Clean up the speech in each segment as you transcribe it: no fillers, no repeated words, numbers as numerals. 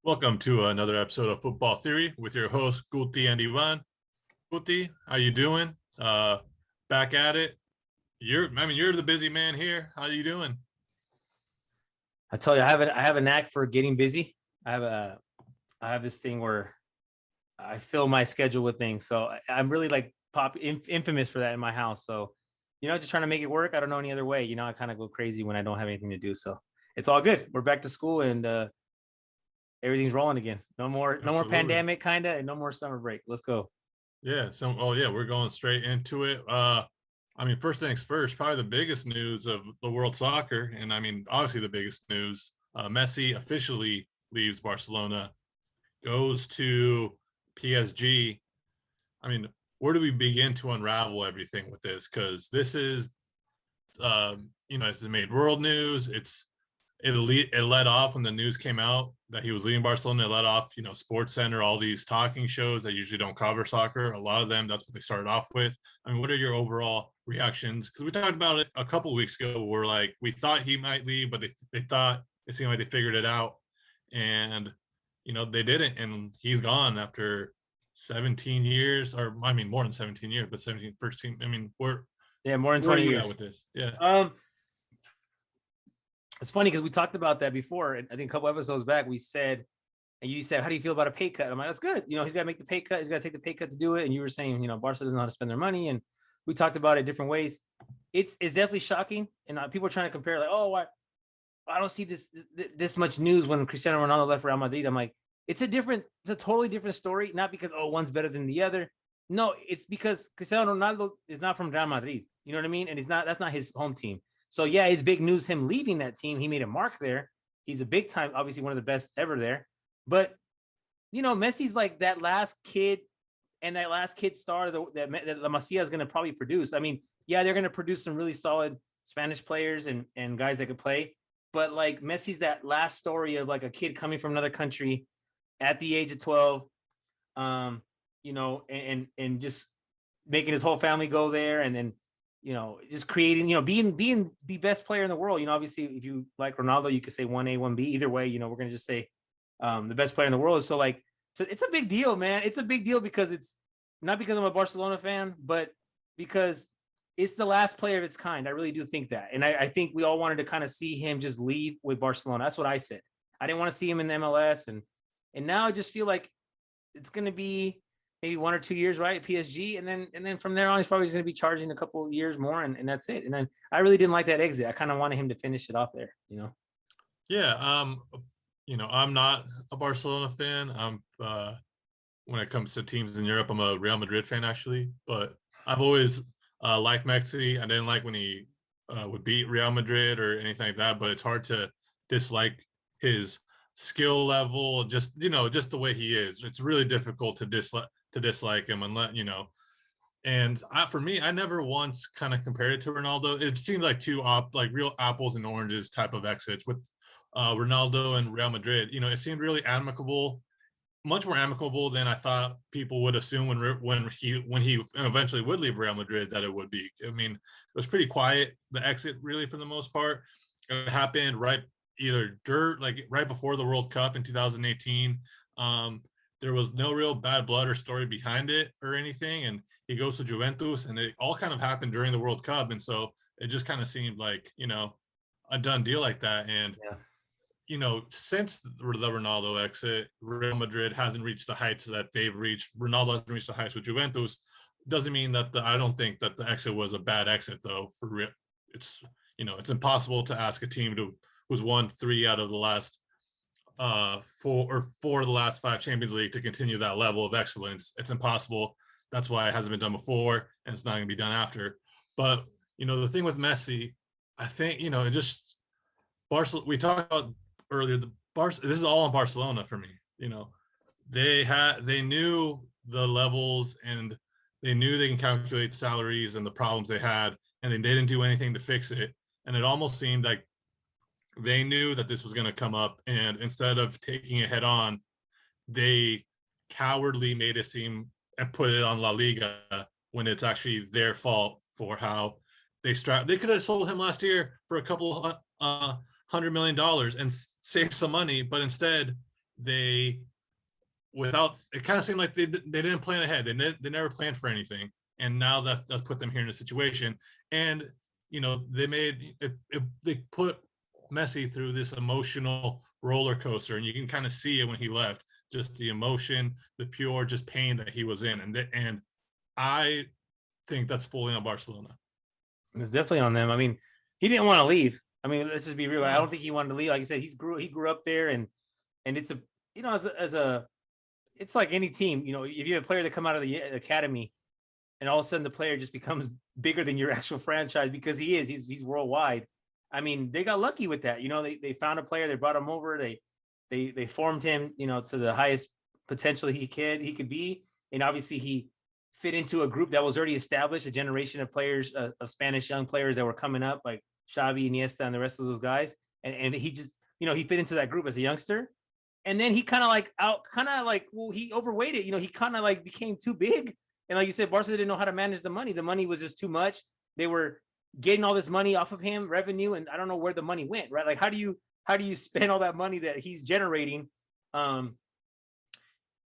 Welcome to another episode of Football Theory with your hosts Guti and Ivan. Guti, how you doing? Back at it. You're the busy man here. How you doing? I tell you, I have a knack for getting busy. I have this thing where I fill my schedule with things. So I'm really like infamous for that in my house. So, just trying to make it work. I don't know any other way. I kind of go crazy when I don't have anything to do. So it's all good. We're back to school and everything's rolling again. No more pandemic and no more summer break. Let's go. Yeah. We're going straight into it. First things first, probably the biggest news of the world soccer, and obviously the biggest news. Messi officially leaves Barcelona, goes to PSG. Where do we begin to unravel everything with this? Because this is, it's made world news. It led off when the news came out that he was leaving Barcelona. It led off, Sports Center, all these talking shows that usually don't cover soccer. A lot of them, that's what they started off with. What are your overall reactions? Because we talked about it a couple of weeks ago where, we thought he might leave, but they thought it seemed like they figured it out. And, they didn't. And he's gone after 17 years, or more than 17 years, but 17 first team. More than 20 years with this. Yeah. It's funny because we talked about that before. And I think a couple episodes back, you said, how do you feel about a pay cut? I'm like, that's good. He's got to make the pay cut. He's got to take the pay cut to do it. And you were saying, Barca doesn't know how to spend their money. And we talked about it different ways. It's definitely shocking. And people are trying to compare why I don't see this much news when Cristiano Ronaldo left Real Madrid. I'm like, it's a totally different story. Not because, one's better than the other. No, it's because Cristiano Ronaldo is not from Real Madrid. You know what I mean? And that's not his home team. So yeah, it's big news him leaving that team. He made a mark there. He's a big time, obviously one of the best ever there. But Messi's like that last kid and that last kid star that La Masia is going to probably produce. They're going to produce some really solid Spanish players and guys that could play. But Messi's that last story of a kid coming from another country at the age of 12, and just making his whole family go there, and then just creating, being the best player in the world. Obviously, if you like Ronaldo, you could say 1A, 1B. Either way, we're going to just say the best player in the world. So it's a big deal, man. It's a big deal because it's not because I'm a Barcelona fan, but because it's the last player of its kind. I really do think that. And I think we all wanted to kind of see him just leave with Barcelona. That's what I said. I didn't want to see him in the MLS. And now I just feel like it's going to be maybe 1 or 2 years, right? PSG. And then from there on, he's probably going to be charging a couple of years more. And that's it. And then I really didn't like that exit. I kind of wanted him to finish it off there, Yeah. I'm not a Barcelona fan. When it comes to teams in Europe, I'm a Real Madrid fan, actually. But I've always liked Messi. I didn't like when he would beat Real Madrid or anything like that. But it's hard to dislike his skill level, just the way he is. It's really difficult to dislike him and for me, I never once kind of compared it to Ronaldo. It seemed like two real apples and oranges type of exits with Ronaldo and Real Madrid. It seemed really amicable, much more amicable than I thought people would assume when he eventually would leave Real Madrid that it would be. It was pretty quiet, the exit, really, for the most part. It happened right before the World Cup in 2018. There was no real bad blood or story behind it or anything. And he goes to Juventus, and it all kind of happened during the World Cup. And so it just kind of seemed like, a done deal like that. And, since the Ronaldo exit, Real Madrid hasn't reached the heights that they've reached. Ronaldo hasn't reached the heights with Juventus. Doesn't mean that I don't think that the exit was a bad exit, though. It's impossible to ask a team who's won 3 out of the last 4 of the last 5 Champions League to continue that level of excellence. It's impossible. That's why it hasn't been done before, and it's not going to be done after. But the thing with Messi, I think it just Barcelona. We talked about earlier. This is all in Barcelona for me. They knew the levels, and they knew they can calculate salaries and the problems they had, and they didn't do anything to fix it. And it almost seemed like they knew that this was going to come up, and instead of taking it head on, they cowardly made it seem and put it on La Liga when it's actually their fault for how they could have sold him last year for a couple $100 million and saved some money, but instead they without it kind of seemed like they didn't plan ahead. They never planned for anything, and now that's put them here in a situation. And they put Messi through this emotional roller coaster, and you can kind of see it when he left, just the emotion, the pure just pain that he was in, and I think that's fully on Barcelona. It's definitely on them. I mean, he didn't want to leave. I mean, let's just be real. I No. don't think he wanted to leave. Like I said, he grew up there, and it's a as a it's like any team. If you have a player that come out of the academy, and all of a sudden the player just becomes bigger than your actual franchise because he's worldwide. I mean, they got lucky with that. They found a player, they brought him over, they formed him, to the highest potential he could be, and obviously he fit into a group that was already established, a generation of players, of Spanish young players that were coming up, like Xavi, Iniesta, and the rest of those guys, and he just he fit into that group as a youngster, and then he he overweighted. He kind of like became too big. And like you said, Barca didn't know how to manage the money. The money was just too much. They were getting all this money off of him, revenue, and I don't know where the money went, right? Like, how do you spend all that money that he's generating? And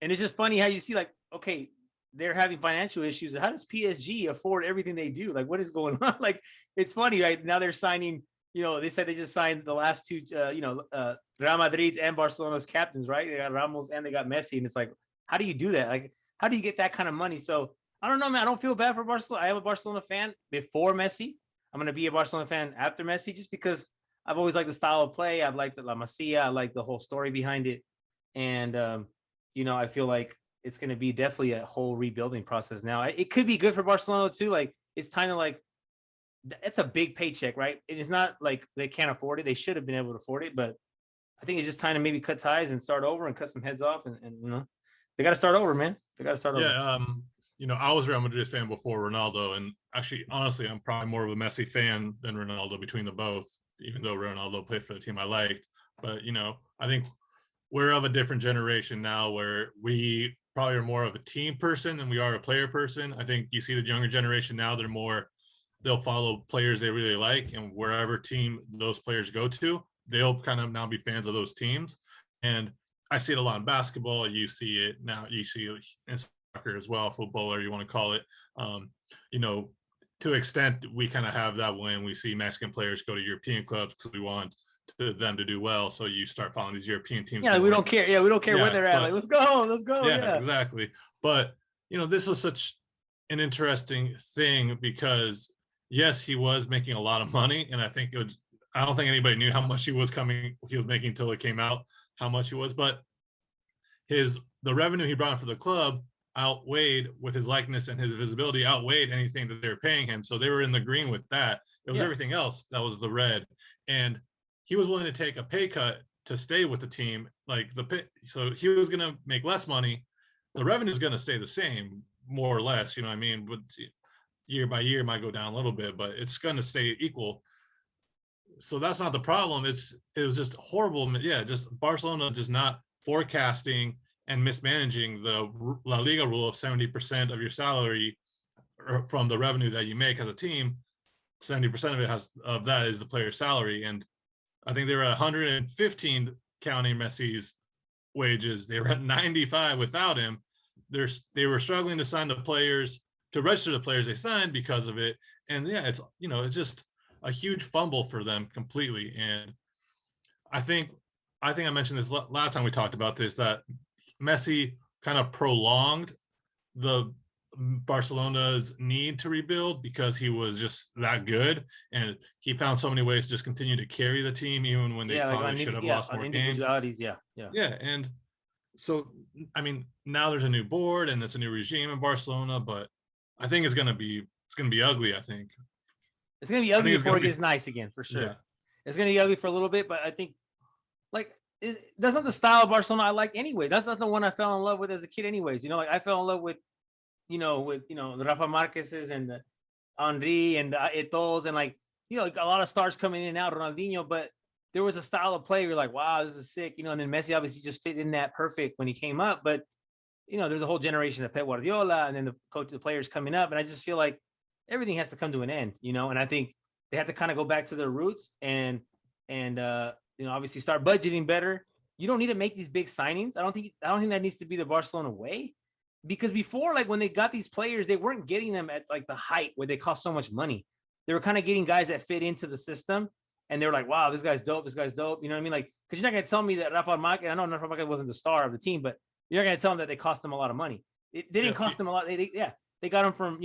it's just funny how you see, like, okay, they're having financial issues. How does PSG afford everything they do? Like, what is going on? Like, it's funny, right? Now they're signing, they said they just signed the last two, Real Madrid's and Barcelona's captains, right? They got Ramos and they got Messi. And it's like, how do you do that? Like, how do you get that kind of money? So I don't know, man. I don't feel bad for Barcelona. I am a Barcelona fan before Messi. I'm going to be a Barcelona fan after Messi, just because I've always liked the style of play. I've liked the La Masia. I like the whole story behind it. And, I feel like it's going to be definitely a whole rebuilding process now. It could be good for Barcelona too. Like, it's kind of like, it's a big paycheck, right? It is not like they can't afford it. They should have been able to afford it, but I think it's just time to maybe cut ties and start over and cut some heads off. And they got to start over, man. They got to start over. Yeah. I was a Real Madrid fan before Ronaldo, and actually, honestly, I'm probably more of a Messi fan than Ronaldo between the both, even though Ronaldo played for the team I liked. But, I think we're of a different generation now where we probably are more of a team person than we are a player person. I think you see the younger generation now, they'll follow players they really like, and wherever team those players go to, they'll kind of now be fans of those teams. And I see it a lot in basketball. You see it now. You see it in soccer as well, football, or you want to call it. To an extent, we kind of have that when we see Mexican players go to European clubs because we want them to do well. So you start following these European teams. Yeah, we don't care. Yeah, we don't care where they're at. Like, let's go. Yeah, exactly. But this was such an interesting thing because yes, he was making a lot of money, and I don't think anybody knew how much he was making until it came out how much he was, but the revenue he brought in for the club outweighed, with his likeness and his visibility, outweighed anything that they were paying him. So they were in the green with that. It was everything else that was the red, and he was willing to take a pay cut to stay with the team. So he was going to make less money. The revenue is going to stay the same, more or less. You know what I mean? But year by year, it might go down a little bit, but it's going to stay equal. So that's not the problem. It was just horrible. Yeah, just Barcelona just not forecasting and mismanaging the La Liga rule of 70% of your salary from the revenue that you make as a team. 70% of that is the player's salary, and I think they were at 115 counting Messi's wages. They were at 95 without him. They were struggling to sign the players, to register the players they signed because of it. And yeah, it's just a huge fumble for them completely. And I think I mentioned this last time we talked about this, that Messi kind of prolonged the Barcelona's need to rebuild because he was just that good, and he found so many ways to just continue to carry the team even when they probably should have lost more games. Yeah, and so I mean, now there's a new board and it's a new regime in Barcelona, but I think it's gonna be ugly. I think it's gonna be ugly before it gets nice again, for sure. Yeah. It's gonna be ugly for a little bit, but I think that's not the style of Barcelona I like anyway. That's not the one I fell in love with as a kid, anyways. I fell in love with the Rafa Marquez's and the Henry and the Eto'os and like a lot of stars coming in and out, Ronaldinho, but there was a style of play where you're like, wow, this is sick, and then Messi obviously just fit in that perfect when he came up. But there's a whole generation of Pep Guardiola and then the players coming up, and I just feel like everything has to come to an end, and I think they have to kind of go back to their roots and obviously start budgeting better, you don't need to make these big signings. I don't think that needs to be the Barcelona way, because before, like when they got these players, they weren't getting them at like the height where they cost so much money. They were kind of getting guys that fit into the system, and they were like, wow, this guy's dope. This guy's dope. You know what I mean? Like, because you're not going to tell me that Rafael Marquez, I know Rafael Marquez wasn't the star of the team, but you're not going to tell them that they cost them a lot of money. They didn't cost them a lot. They got them from,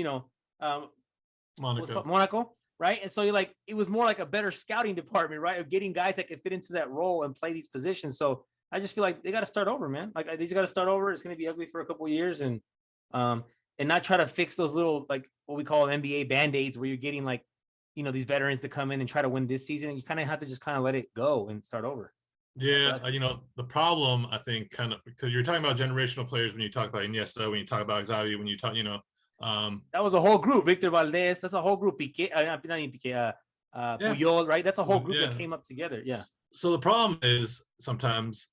Monaco, right? And so you're like, it was more like a better scouting department, right? Of getting guys that could fit into that role and play these positions. So I just feel like they got to start over, man. Like they just got to start over. It's going to be ugly for a couple of years, and not try to fix those little, like what we call NBA band-aids, where you're getting like, these veterans to come in and try to win this season. And you kind of have to just kind of let it go and start over. Yeah, the problem, I think, kind of, because you're talking about generational players when you talk about Iniesta, when you talk about Xavi, when you talk, that was a whole group. Victor Valdez, that's a whole group. Piqué, not even Piqué, Puyol, right? That's a whole group that came up together. Yeah. So the problem is sometimes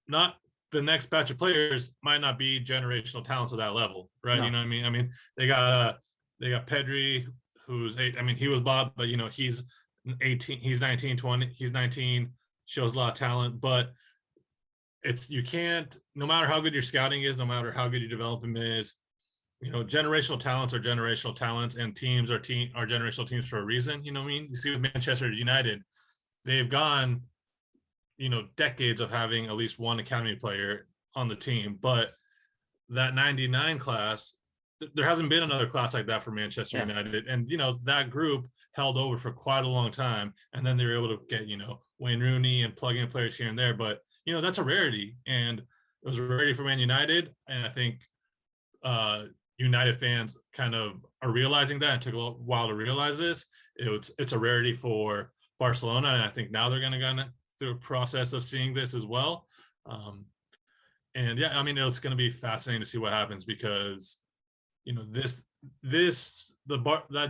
not the next batch of players might not be generational talents at that level, right? No. You know what I mean? I mean, they got Pedri, who's 8. I mean, he was Bob, but he's 18, he's 19, 20, he's 19, shows a lot of talent, but you can't, no matter how good your scouting is, no matter how good your development is, generational talents are generational talents, and teams are generational teams for a reason. You know what I mean? You see with Manchester United, they've gone, decades of having at least one academy player on the team, but that 99 class, there hasn't been another class like that for Manchester United. And, that group held over for quite a long time. And then they were able to get, Wayne Rooney and plug in players here and there. But, that's a rarity. And it was a rarity for Man United. And I think United fans kind of are realizing that. It took a little while to realize this. It's a rarity for Barcelona. And I think now they're going to go through a process of seeing this as well. And yeah, I mean, it's going to be fascinating to see what happens, because that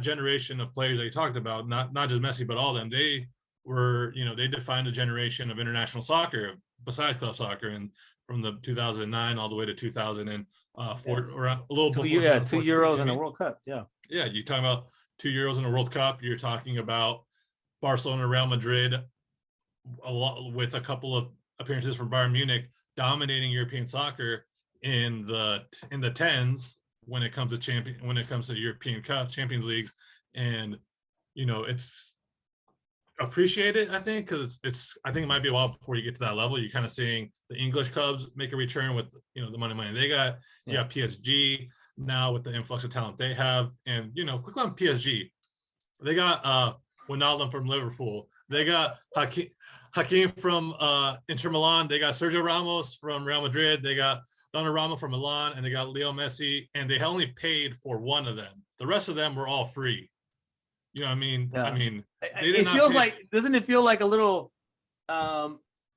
generation of players that you talked about, not just Messi, but all of them, they were, they defined a generation of international soccer besides club soccer, and from the 2009 all the way to 2004, or a little before. 2 Euros and a World Cup. Yeah. Yeah. You're talking about 2 Euros in a World Cup. You're talking about Barcelona, Real Madrid, a lot, with a couple of appearances from Bayern Munich, dominating European soccer in the tens when it comes to European Cup, Champions Leagues. And it's appreciated, I think, because I think it might be a while before you get to that level. You're kind of seeing the English clubs make a return with the money they got. You got PSG now with the influx of talent they have. And quickly on PSG, they got Wijnaldum from Liverpool, they got Hakim from Inter Milan, they got Sergio Ramos from Real Madrid, they got Donnarumma from Milan, and they got Leo Messi, and they only paid for one of them. The rest of them were all free. You know what I mean? Yeah. I mean, it feels like, doesn't it feel like a little,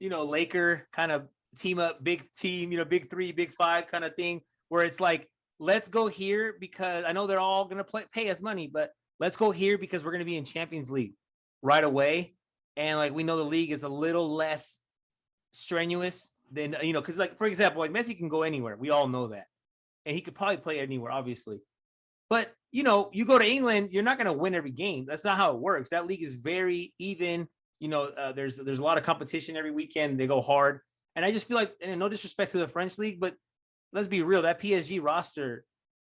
Laker kind of team up, big team, big 3, big 5 kind of thing, where it's like, let's go here because I know they're all going to pay us money, but let's go here because we're going to be in Champions League right away. And like, we know the league is a little less strenuous than, because like, for example, like Messi can go anywhere. We all know that. And he could probably play anywhere, obviously. But, you go to England, you're not going to win every game. That's not how it works. That league is very even. There's a lot of competition every weekend. They go hard. And I just feel like, and no disrespect to the French league, but let's be real, that PSG roster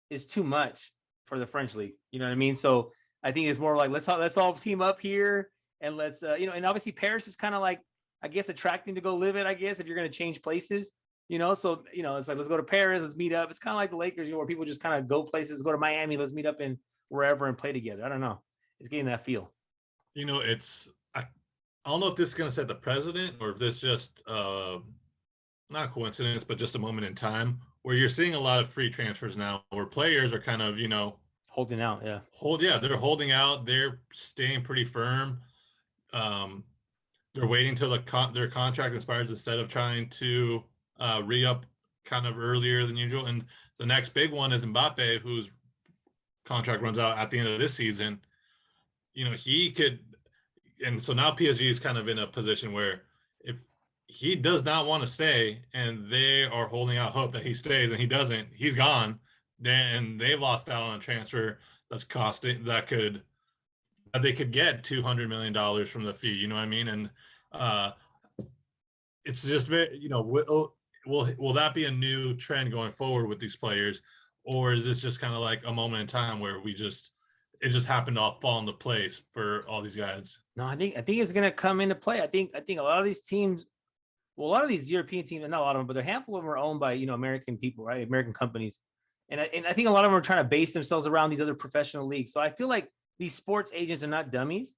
is too much for the French league. You know what I mean? So I think it's more like, let's all team up here, and let's, and obviously Paris is kind of like, I guess, attracting to go live it, I guess, if you're going to change places. So, it's like, let's go to Paris, let's meet up. It's kind of like the Lakers, where people just kind of go places, go to Miami, let's meet up in wherever and play together. I don't know. It's getting that feel. I don't know if this is going to set the precedent, or if this just, not coincidence, but just a moment in time where you're seeing a lot of free transfers now, where players are kind of, holding out. Yeah. They're holding out. They're staying pretty firm. They're waiting till their contract expires instead of trying to re-up kind of earlier than usual. And the next big one is Mbappe, whose contract runs out at the end of this season. He could, and so now PSG is kind of in a position where if he does not want to stay and they are holding out hope that he stays and he doesn't, he's gone. Then they've lost out on a transfer that's costing that they could get $200 million from the fee. You know what I mean? And it's just very, will that be a new trend going forward with these players, or is this just kind of like a moment in time where it just happened to all fall into place for all these guys? No, I think it's gonna come into play. I think a lot of these teams, well, a lot of these European teams, and not a lot of them, but a handful of them are owned by American people, right? American companies, and I think a lot of them are trying to base themselves around these other professional leagues. So I feel like these sports agents are not dummies,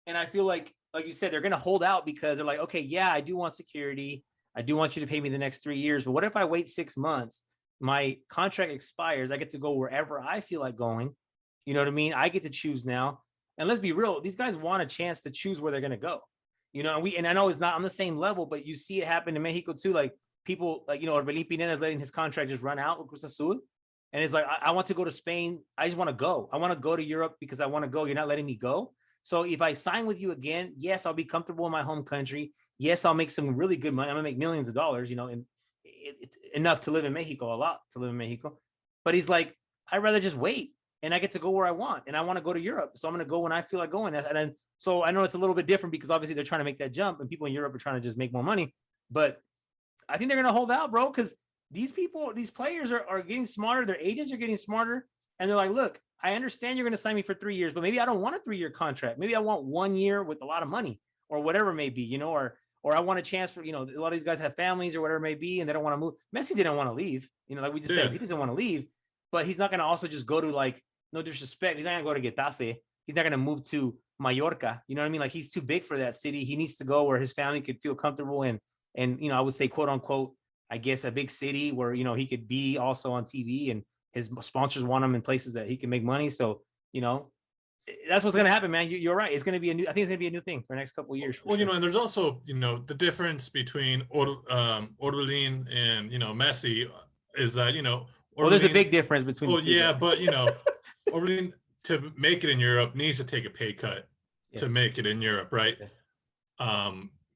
and I feel like you said, they're gonna hold out because they're like, okay, yeah, I do want security, I do want you to pay me the next 3 years, but what if I wait 6 months? My contract expires, I get to go wherever I feel like going. You know what I mean? I get to choose now. And let's be real, these guys want a chance to choose where they're going to go. And I know it's not on the same level, but you see it happen in Mexico too. Like people like, Orbelín Pineda is letting his contract just run out with Cruz Azul. And it's like, I want to go to Spain. I just want to go. I want to go to Europe because I want to go. You're not letting me go. So if I sign with you again, yes, I'll be comfortable in my home country. Yes, I'll make some really good money. I'm gonna make millions of dollars, and enough to live in Mexico, a lot to live in Mexico. But he's like, I'd rather just wait, and I get to go where I want, and I want to go to Europe, so I'm gonna go when I feel like going. And then, so I know it's a little bit different because obviously they're trying to make that jump, and people in Europe are trying to just make more money. But I think they're gonna hold out, bro, because these players are getting smarter. Their agents are getting smarter, and they're like, look, I understand you're going to sign me for 3 years, but maybe I don't want a 3-year contract. Maybe I want 1 year with a lot of money or whatever it may be, or I want a chance for, a lot of these guys have families or whatever it may be, and they don't want to move. Messi didn't want to leave, like we just said, he doesn't want to leave, but he's not going to also just go to, like, no disrespect, he's not going to go to Getafe. He's not going to move to Mallorca. You know what I mean? Like, he's too big for that city. He needs to go where his family could feel comfortable and I would say, quote unquote, I guess a big city where, he could be also on TV and his sponsors want him in places that he can make money. So, that's what's going to happen, man. You're right. It's going to be I think it's going to be a new thing for the next couple of years. Well, sure. And there's also, the difference between Orbelín and, Messi is that, well, there's a big difference between the two. Yeah, but, Orbelín, to make it in Europe, needs to take a pay cut to make it in Europe, right? Yes.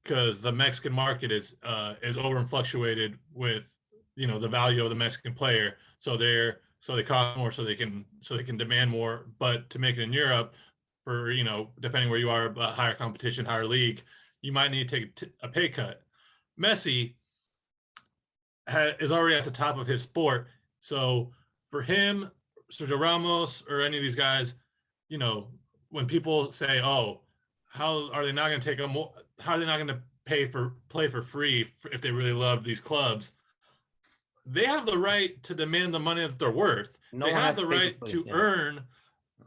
Because the Mexican market is over-fluctuated with, the value of the Mexican player. So they cost more, so they can demand more. But to make it in Europe, for depending where you are, higher competition, higher league, you might need to take a pay cut. Messi is already at the top of his sport, so for him, Sergio Ramos, or any of these guys, when people say, "Oh, how are they not going to take more? How are they not going to play for free if they really love these clubs?" They have the right to demand the money that they're worth. They have the right to earn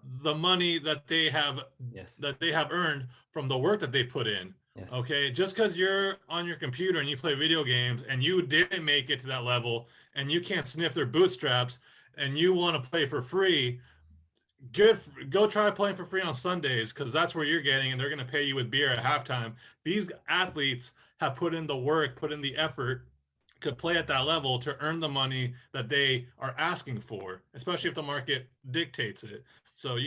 the money that they have earned from the work that they put in. Yes. Okay, just because you're on your computer and you play video games and you didn't make it to that level and you can't sniff their bootstraps and you want to play for free, go try playing for free on Sundays, because that's where you're getting, and they're going to pay you with beer at halftime. These athletes have put in the work, put in the effort to play at that level, to earn the money that they are asking for, especially if the market dictates it. So,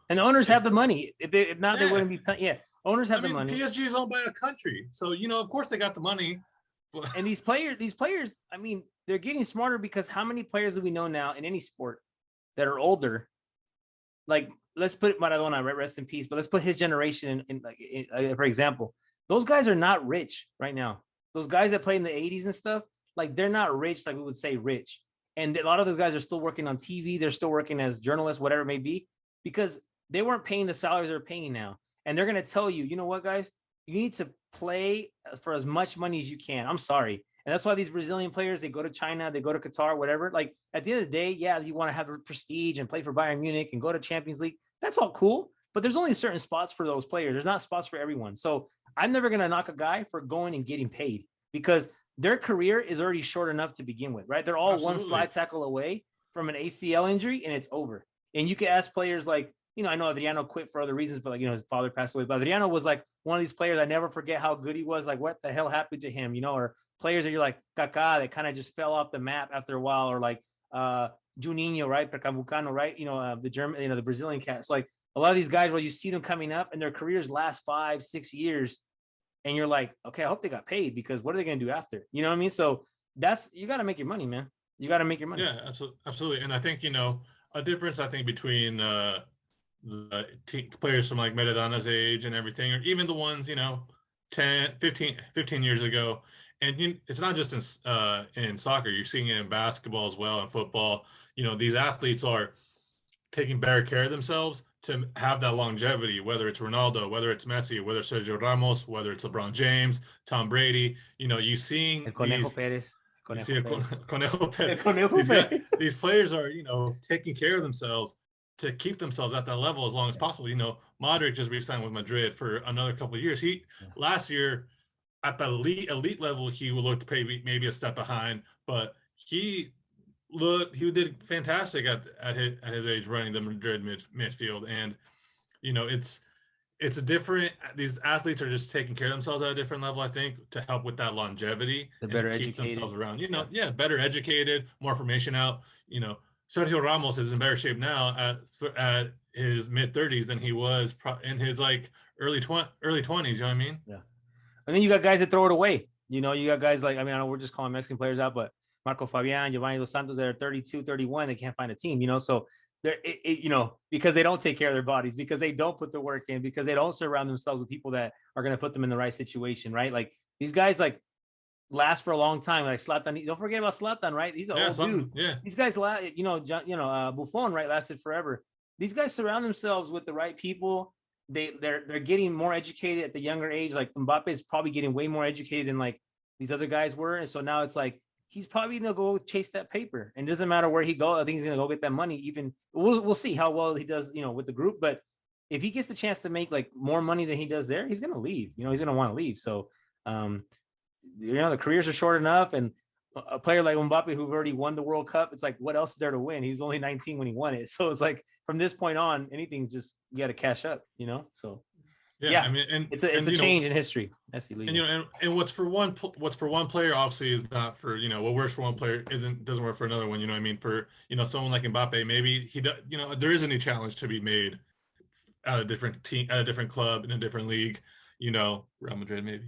and the owners have the money. If not, they wouldn't be. Yeah, owners have the money. PSG is owned by a country, so of course they got the money. And these players, I mean, they're getting smarter, because how many players do we know now in any sport that are older? Like, let's put Maradona, right, rest in peace, but let's put his generation in for example. Those guys are not rich right now. Those guys that played in the 80s and stuff, like, they're not rich, like we would say rich. And a lot of those guys are still working on TV. They're still working as journalists, whatever it may be, because they weren't paying the salaries they're paying now. And they're going to tell you, you know what, guys, you need to play for as much money as you can. I'm sorry. And that's why these Brazilian players, they go to China, they go to Qatar, whatever. Like, at the end of the day, yeah, you want to have prestige and play for Bayern Munich and go to Champions League. That's all cool. But there's only certain spots for those players. There's not spots for everyone. So I'm never going to knock a guy for going and getting paid, because their career is already short enough to begin with, right? They're all Absolutely. One slide tackle away from an ACL injury, and it's over. And you can ask players like, I know Adriano quit for other reasons, but his father passed away. But Adriano was like one of these players. I never forget how good he was. Like, what the hell happened to him? Or players that you're like Kaká, that kind of just fell off the map after a while, or like Juninho, right? Pernambucano, right? The German, the Brazilian cats. So, like, a lot of these guys, where you see them coming up and their careers last 5-6 years, and you're like, okay, I hope they got paid, because what are they going to do after? You know what I mean? So you got to make your money, man. You got to make your money. Yeah, absolutely. And I think, a difference, I think, between the players from like Maradona's age and everything, or even the ones, 10, 15 years ago, And it's not just in soccer. You're seeing it in basketball as well, and football. These athletes are taking better care of themselves to have that longevity, whether it's Ronaldo, whether it's Messi, whether it's Sergio Ramos, whether it's LeBron James, Tom Brady. You seeing El Conejo these, Pérez. you see Conejo Pérez. Conejo El Pérez. Conejo Pérez. These players are, taking care of themselves to keep themselves at that level as long as Yeah. possible. Modric just re-signed with Madrid for another couple of years. Last year at the elite level, he looked maybe a step behind, but he did fantastic at his age running the Madrid midfield. And it's a different, these athletes are just taking care of themselves at a different level, I think, to help with that longevity They're and to better keep educated. themselves around. Better educated, more information out. Sergio Ramos is in better shape now at his mid-30s than he was in his like early 20s. You know what I mean? Yeah. And then you got guys that throw it away. You got guys like, I know we're just calling Mexican players out, but Marco Fabian, Giovanni Dos Santos, that are 32, 31, they can't find a team, so they're, because they don't take care of their bodies, because they don't put the work in, because they don't surround themselves with people that are going to put them in the right situation, right? Like these guys like last for a long time, like Zlatan. Don't forget about Zlatan, right? He's an old dude. Yeah. These guys, Buffon, right, lasted forever. These guys surround themselves with the right people. They're getting more educated at the younger age. Like Mbappe is probably getting way more educated than like these other guys were, and so now it's like he's probably gonna go chase that paper, and it doesn't matter where he goes. I think he's gonna go get that money. Even we'll see how well he does, with the group. But if he gets the chance to make like more money than he does there, he's gonna leave. He's gonna want to leave. So, the careers are short enough, and a player like Mbappe who've already won the World Cup, it's like, what else is there to win? He was only 19 when he won it. So it's like from this point on, anything's just, you got to cash up, So yeah, I mean, and it's a change in history. That's illegal. And what's for one player obviously is not for, what works for one player doesn't work for another one. You know what I mean? For, someone like Mbappe, maybe he does, there is a new challenge to be made at a different team, at a different club, in a different league, Real Madrid, maybe,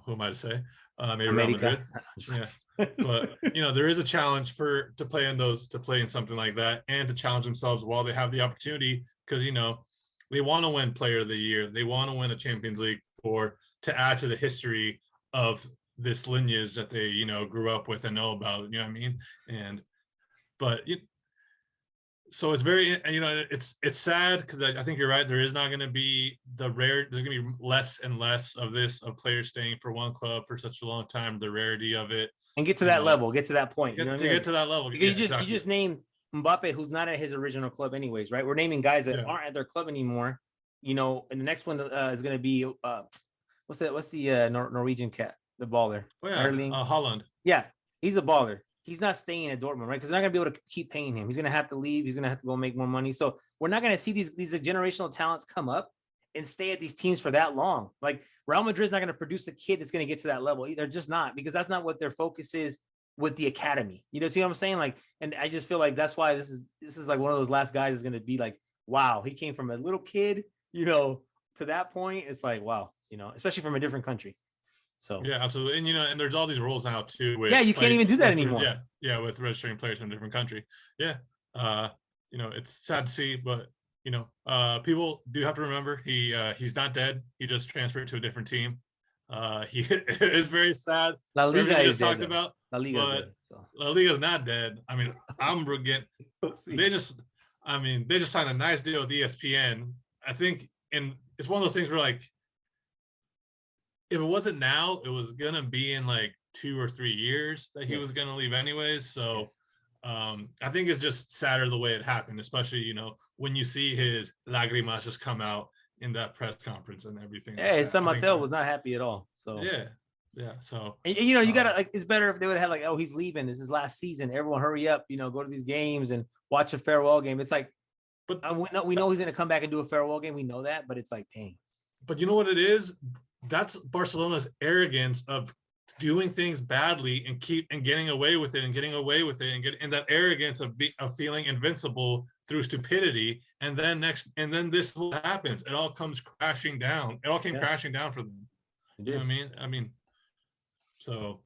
who am I to say? Maybe America. Real Madrid. Yeah. But there is a challenge to play in something like that, and to challenge themselves while they have the opportunity, because they want to win Player of the Year, they want to win a Champions League to add to the history of this lineage that they grew up with and know about. You know what I mean? So it's very, it's sad, because I think you're right. There is not going to be there's going to be less and less of players staying for one club for such a long time, the rarity of it. And get to that level, get to that point. Get to that level. Because you just named Mbappe, who's not at his original club anyways, right? We're naming guys that aren't at their club anymore, and the next one is going to be, what's the Norwegian cat, the baller? Oh, yeah, Haaland. Yeah, he's a baller. He's not staying at Dortmund, right? Because they're not going to be able to keep paying him. He's going to have to leave. He's going to have to go make more money. So we're not going to see these generational talents come up and stay at these teams for that long. Like Real Madrid's not going to produce a kid that's going to get to that level. They're just not, because that's not what their focus is with the academy. See what I'm saying? Like, and I just feel like that's why this is like one of those last guys is going to be like, wow, he came from a little kid, to that point. It's like, wow, especially from a different country. So yeah, absolutely. And and there's all these rules now too. You can't even do that anymore. Yeah, with registering players from a different country. Yeah. It's sad to see, but people do have to remember he's not dead. He just transferred to a different team. He is very sad. La Liga is talked about. La Liga, but dead, so. La Liga is not dead. I mean, they just signed a nice deal with ESPN. I think, and it's one of those things where, like, if it wasn't now, it was gonna be in like 2 or 3 years that he was gonna leave anyways. So I think it's just sadder the way it happened, especially when you see his lagrimas just come out in that press conference and everything. Yeah, San Mateo was not happy at all. So yeah. So you gotta, like, it's better if they would have like, oh, he's leaving, this is his last season, everyone hurry up, go to these games and watch a farewell game. It's like, but we know he's gonna come back and do a farewell game. We know that, but it's like, dang. But you know what it is? That's Barcelona's arrogance of doing things badly and getting away with it, and that arrogance of feeling invincible through stupidity, and then this happens. It all comes crashing down. It all came crashing down for them. You know what I mean? So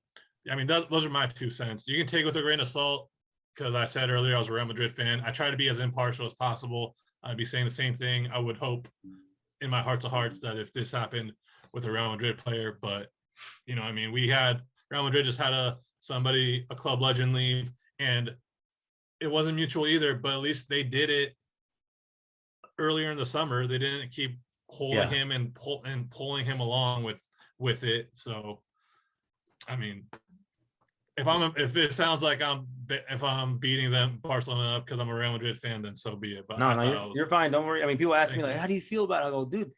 those are my 2 cents. You can take it with a grain of salt, because I said earlier I was a Real Madrid fan. I try to be as impartial as possible. I'd be saying the same thing. I would hope in my hearts of hearts that if this happened with a Real Madrid player, but we had Real Madrid just had a club legend leave, and it wasn't mutual either. But at least they did it earlier in the summer. They didn't keep holding him and pulling him along with it. So, I mean, if it sounds like if I'm beating them Barcelona up because I'm a Real Madrid fan, then so be it. But you're fine. Don't worry. I mean, people ask me like, how do you feel about it? I go, dude,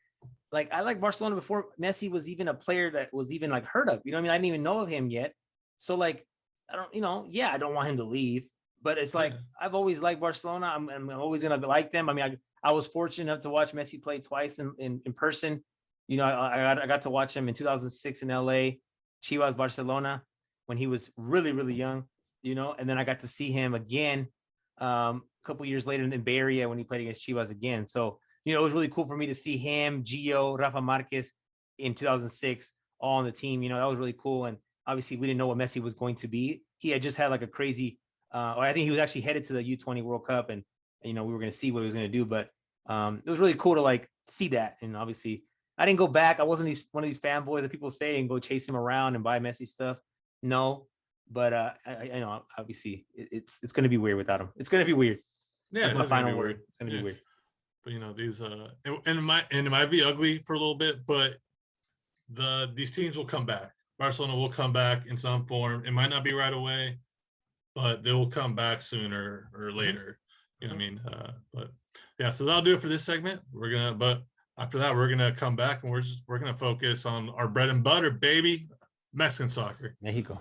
like I like Barcelona before Messi was even a player that was even like heard of. You know what I mean? I didn't even know of him yet. So like, I don't, I don't want him to leave. But it's like I've always liked Barcelona. I'm always gonna like them. I mean, I was fortunate enough to watch Messi play twice in person. I got to watch him in 2006 in LA, Chivas Barcelona, when he was really, really young, and then I got to see him again a couple years later in Bay Area when he played against Chivas again. So, it was really cool for me to see him, Gio, Rafa Marquez in 2006, all on the team. That was really cool. And obviously we didn't know what Messi was going to be. He had just had like a crazy, or I think he was actually headed to the U20 World Cup, and we were going to see what he was going to do. But it was really cool to like see that. And obviously I didn't go back. I wasn't one of these fanboys that people say and go chase him around and buy Messi stuff. No, but I know obviously it's going to be weird without him. It's going to be weird. Yeah, that's my final word. It's going to be weird. But these and it might be ugly for a little bit, but these teams will come back. Barcelona will come back in some form. It might not be right away, but they will come back sooner or later. You know what I mean? But yeah, so that'll do it for this segment. But after that, we're gonna come back and we're gonna focus on our bread and butter, baby, Mexican soccer. Mexico.